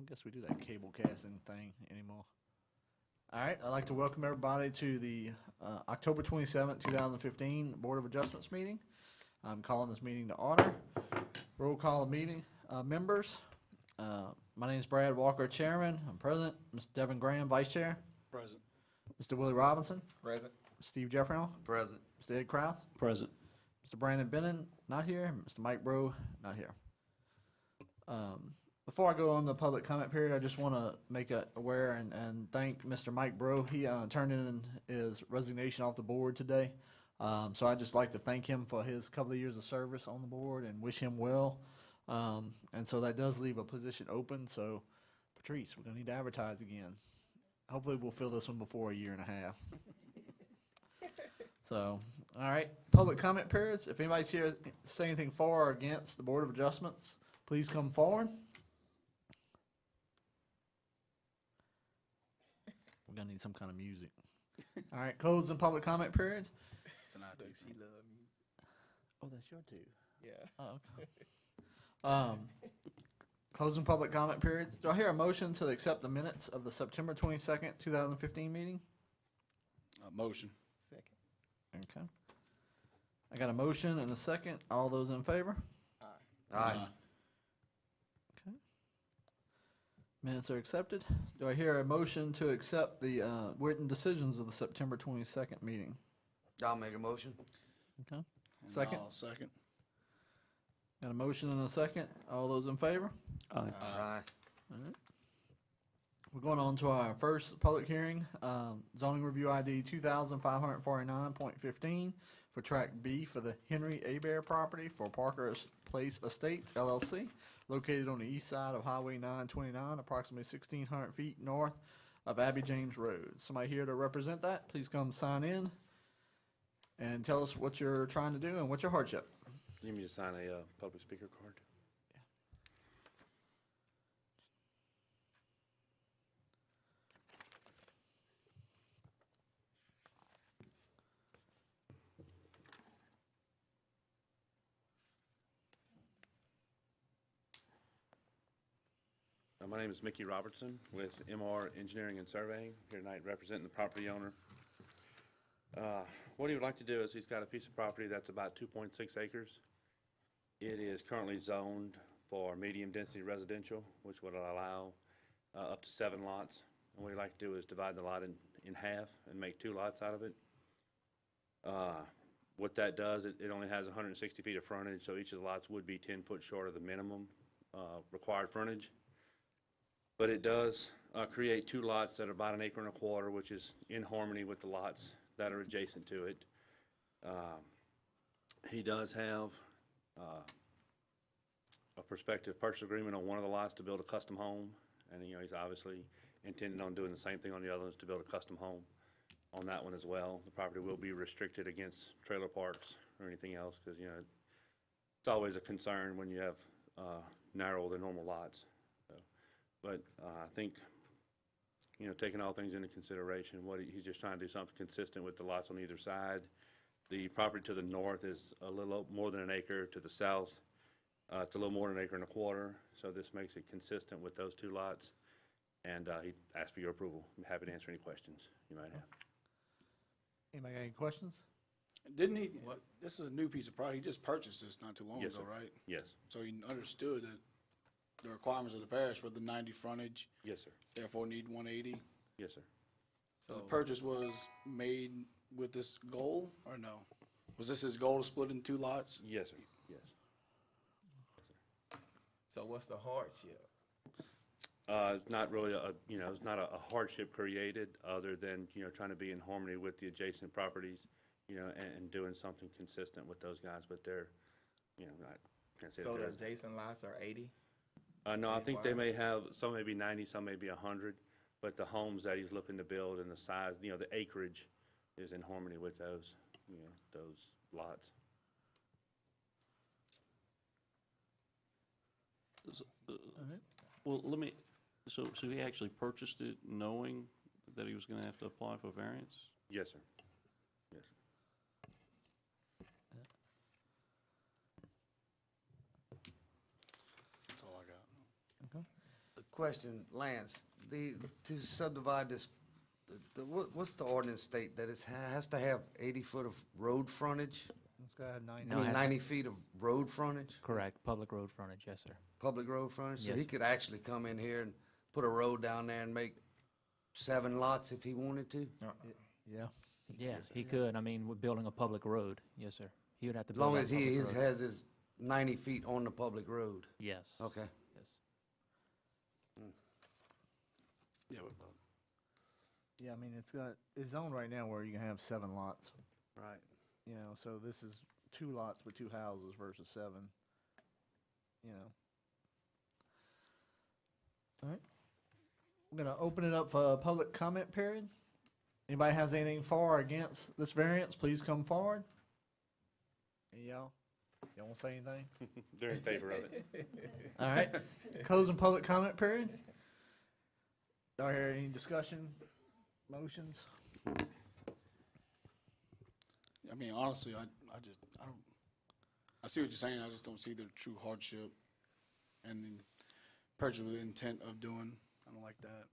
don't guess we do that cable casting thing anymore. All right, I'd like to welcome everybody to the October 27th, 2015 Board of Adjustments meeting. I'm calling this meeting to order. Roll call of meeting members. My name is Brad Walker, Chairman. I'm President. Mr. Devin Graham, Vice Chair. Present. Mr. Willie Robinson. Present. Steve Jeffrell. Present. Mr. Ed Krause. Present. Mr. Brandon Bennon, not here. Mr. Mike Bro, not here. Before I go on the public comment period, I just want to make aware and thank Mr. Mike Bro. He turned in his resignation off the board today. So I'd just like to thank him for his couple of years of service on the board and wish him well. And so that does leave a position open. So, Patrice, we're going to need to advertise again. Hopefully we'll fill this one before a year and a half. So, all right, public comment periods. If anybody's here to say anything for or against the Board of Adjustments, please come forward. We're going to need some kind of music. All right, closing public comment periods. Tonight, she love music. Oh, that's your two. Yeah. Oh, okay. Closing public comment periods. Do I hear a motion to accept the minutes of the September 22nd, 2015 meeting? Motion. Second. Okay. I got a motion and a second. All those in favor? Aye. Okay. Minutes are accepted. Do I hear a motion to accept the written decisions of the September 22nd meeting? I'll make a motion. Okay. Second. I'll second. Got a motion and a second. All those in favor? Aye. All right. We're going on to our first public hearing, zoning review ID 2549.15 for Tract B for the Henry Abear property for Parker Place Estates LLC, located on the east side of Highway 929, approximately 1,600 feet north of Abbey James Road. Somebody here to represent that, please come sign in and tell us what you're trying to do and what's your hardship. You need me to sign a public speaker card? My name is Mickey Robertson with MR Engineering and Surveying, here tonight representing the property owner. What he would like to do is he's got a piece of property that's about 2.6 acres. It is currently zoned for medium density residential, which would allow up to 7 lots. And what he'd like to do is divide the lot in half and make 2 lots out of it. What that does, it only has 160 feet of frontage, so each of the lots would be 10 foot short of the minimum required frontage. But it does create 2 lots that are about 1.25 acres, which is in harmony with the lots that are adjacent to it. He does have a prospective purchase agreement on one of the lots to build a custom home, and he's obviously intending on doing the same thing on the other ones to build a custom home on that one as well. The property will be restricted against trailer parks or anything else because it's always a concern when you have narrower than normal lots. But I think, taking all things into consideration, he's just trying to do something consistent with the lots on either side. The property to the north is a little more than 1 acre. To the south, it's a little more than 1.25 acres. So this makes it consistent with those 2 lots. And he asked for your approval. I'm happy to answer any questions you might have. Anybody got any questions? Didn't he, this is a new piece of property, he just purchased this not too long Yes, ago, sir. right? Yes. So he understood that the requirements of the parish were the 90 frontage, Yes, sir. therefore need 180. Yes, sir. So the purchase was made with this goal, or no? Was this his goal to split in 2 lots? Yes, sir. Yes. So what's the hardship? It's not really it's not a hardship created other than, trying to be in harmony with the adjacent properties, and doing something consistent with those guys, but they're, I can't say So that the they're. adjacent lots are 80? No, I think they may have, some may be 90, some may be 100, but the homes that he's looking to build and the size, the acreage is in harmony with those, those lots. Well, so he actually purchased it knowing that he was going to have to apply for variance? Yes, sir. Yes. That's all I got. Question, Lance, to subdivide this, what's the ordinance state that it has to have 80 foot of road frontage? It's got 90. No, it has to- 90 feet of road frontage, Correct, public road frontage, yes, sir. public road frontage? So Yes. he could actually come in here and put a road down there and make 7 lots if he wanted to? Yeah. Yeah, he could, I mean, we're building a public road, yes, sir. He would have to As build long that as he public road. has his 90 feet on the public road? Yes. Okay. Yes. Yeah, Yeah, I mean, it's zoned right now where you can have 7 lots, Right. you know, so this is 2 lots with 2 houses versus 7, you know. All right. I'm gonna open it up for a public comment period. Anybody has anything for or against this variance, please come forward. Any y'all wanna say anything? They're in favor of it. All right, closing public comment period. Do I hear any discussion, motions? I mean, honestly, I don't, I see what you're saying, I just don't see the true hardship and the purchase with the intent of doing, I don't like that.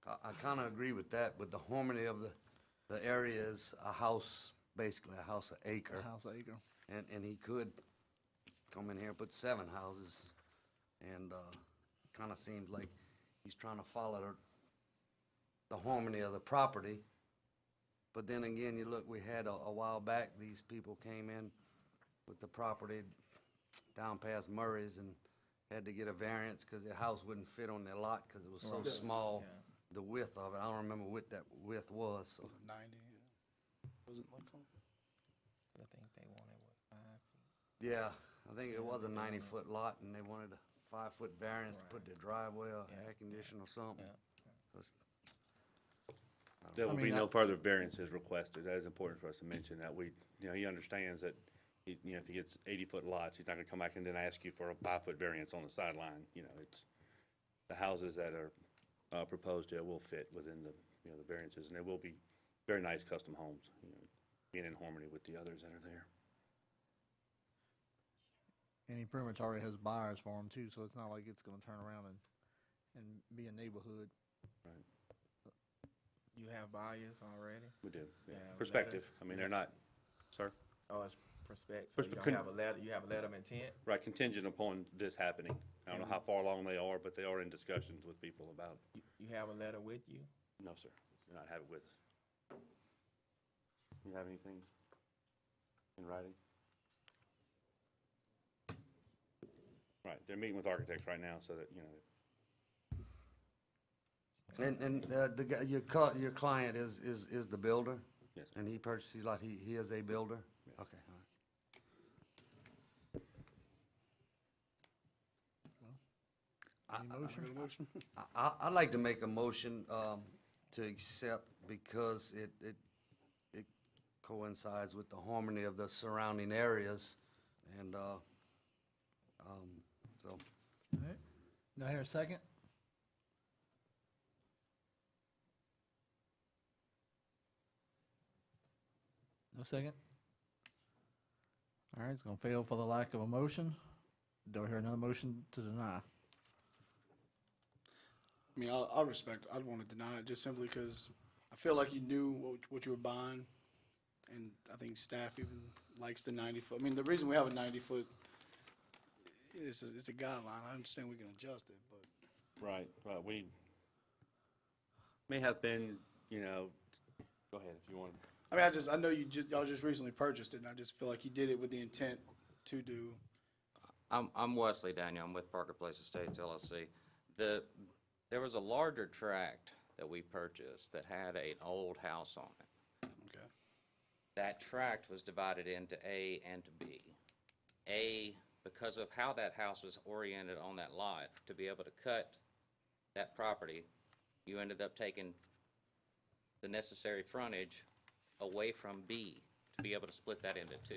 I kind of agree with that, but the harmony of the area is a house, basically a house an acre. House acre. And he could come in here and put 7 houses, and kind of seems like he's trying to follow the harmony of the property. But then again, you look, we had a while back, these people came in with the property down past Murray's and had to get a variance because the house wouldn't fit on their lot because it was so small, the width of it. I don't remember what that width was, so. 90, yeah. Was it like something? I think they wanted, what, 5 feet? Yeah, I think it was a 90-foot lot, and they wanted a 5-foot variance to put their driveway or air conditioner or something. That's- There will I mean, be no further variances requested. That is important for us to mention that he understands that, if he gets 80-foot lots, he's not gonna come back and then ask you for a 5-foot variance on the sideline. It's, the houses that are proposed here will fit within the variances, and they will be very nice custom homes, being in harmony with the others that are there. And he pretty much already has buyers for him too, so it's not like it's gonna turn around and be a neighborhood. You have buyers already? We do, yeah. Yeah, Perspective, letter. I mean, they're not, sir? Oh, it's prospect, so you don't Con- have a letter, you have a letter of intent? Right, contingent upon this happening. I don't know how far along they are, but they are in discussions with people about, You have a letter with you? no, sir, do not have it with us. You have anything in writing? Right, they're meeting with architects right now, so that, And the guy, your client is the builder? Yes. And he purchased his lot, he is a builder? Okay, all right. Any motion? Motion? I'd like to make a motion to accept because it coincides with the harmony of the surrounding areas, and so. All right. Do I hear a second? No second? All right, it's gonna fail for the lack of a motion. Do I hear another motion to deny? I mean, I'll respect, I'd want to deny it just simply because I feel like you knew what you were buying. And I think staff even likes the 90-foot. I mean, the reason we have a 90-foot is it's a guideline. I understand we can adjust it, but. right, we may have been, go ahead if you want. I mean, I know y'all just recently purchased it, and I just feel like you did it with the intent to do. I'm Wesley Daniel. I'm with Parker Place Estates LLC. There was a larger tract that we purchased that had an old house on it. Okay. That tract was divided into A and to B. A, because of how that house was oriented on that lot, to be able to cut that property, you ended up taking the necessary frontage away from B to be able to split that into 2.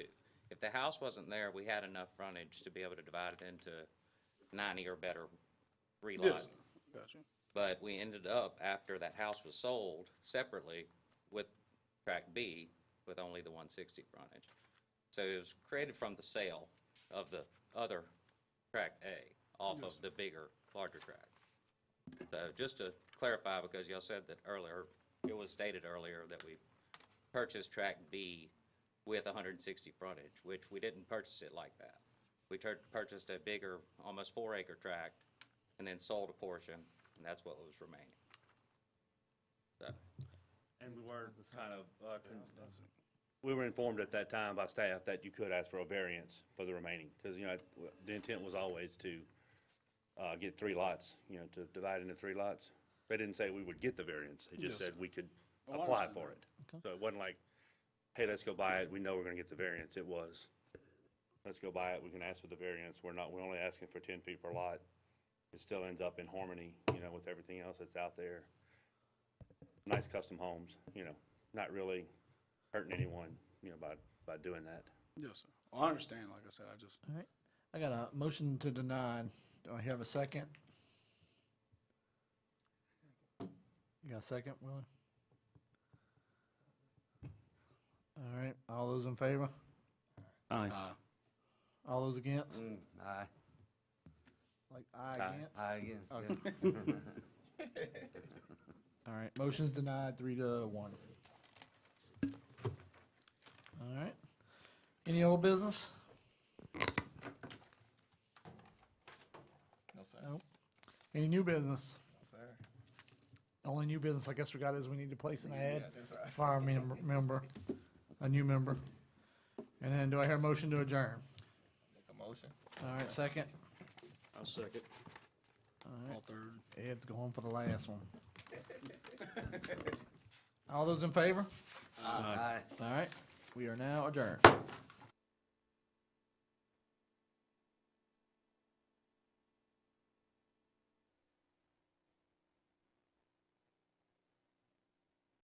If the house wasn't there, we had enough frontage to be able to divide it into 90 or better relots. Yes. Gotcha. But we ended up, after that house was sold separately with tract B, with only the 160 frontage. So it was created from the sale of the other tract A off of the bigger, larger tract. So just to clarify, because y'all said that earlier, it was stated earlier that we purchased tract B with 160 frontage, which we didn't purchase it like that. We purchased a bigger, almost 4-acre tract, and then sold a portion, and that's what was remaining. So, And we were kind of, we were informed at that time by staff that you could ask for a variance for the remaining, because, the intent was always to get 3 lots, to divide into 3 lots. They didn't say we would get the variance, they just Yes, said we could Oh, I apply understand for that. it. So it wasn't like, hey, let's go buy it, we know we're gonna get the variance. It was, let's go buy it, we can ask for the variance. We're only asking for 10 feet per lot. It still ends up in harmony, with everything else that's out there. Nice custom homes, not really hurting anyone, by doing that. Yes, sir. Well, I understand, like I said, I just, All right. I got a motion to deny. Do I have a second? You got a second, Willie? All right. All those in favor? Aye. All those against? Aye. Like aye Aye. against? Aye again. Okay. All right. Motion's denied 3-1. All right. Any old business? No, sir. Nope. Any new business? Sir. Only new business I guess we got is we need to place an ad That's right. for our member, a new member. And then do I hear a motion to adjourn? Make a motion. All right, second. I'll second. All all right, third. Ed's going for the last one. All those in favor? Aye. All right, we are now adjourned.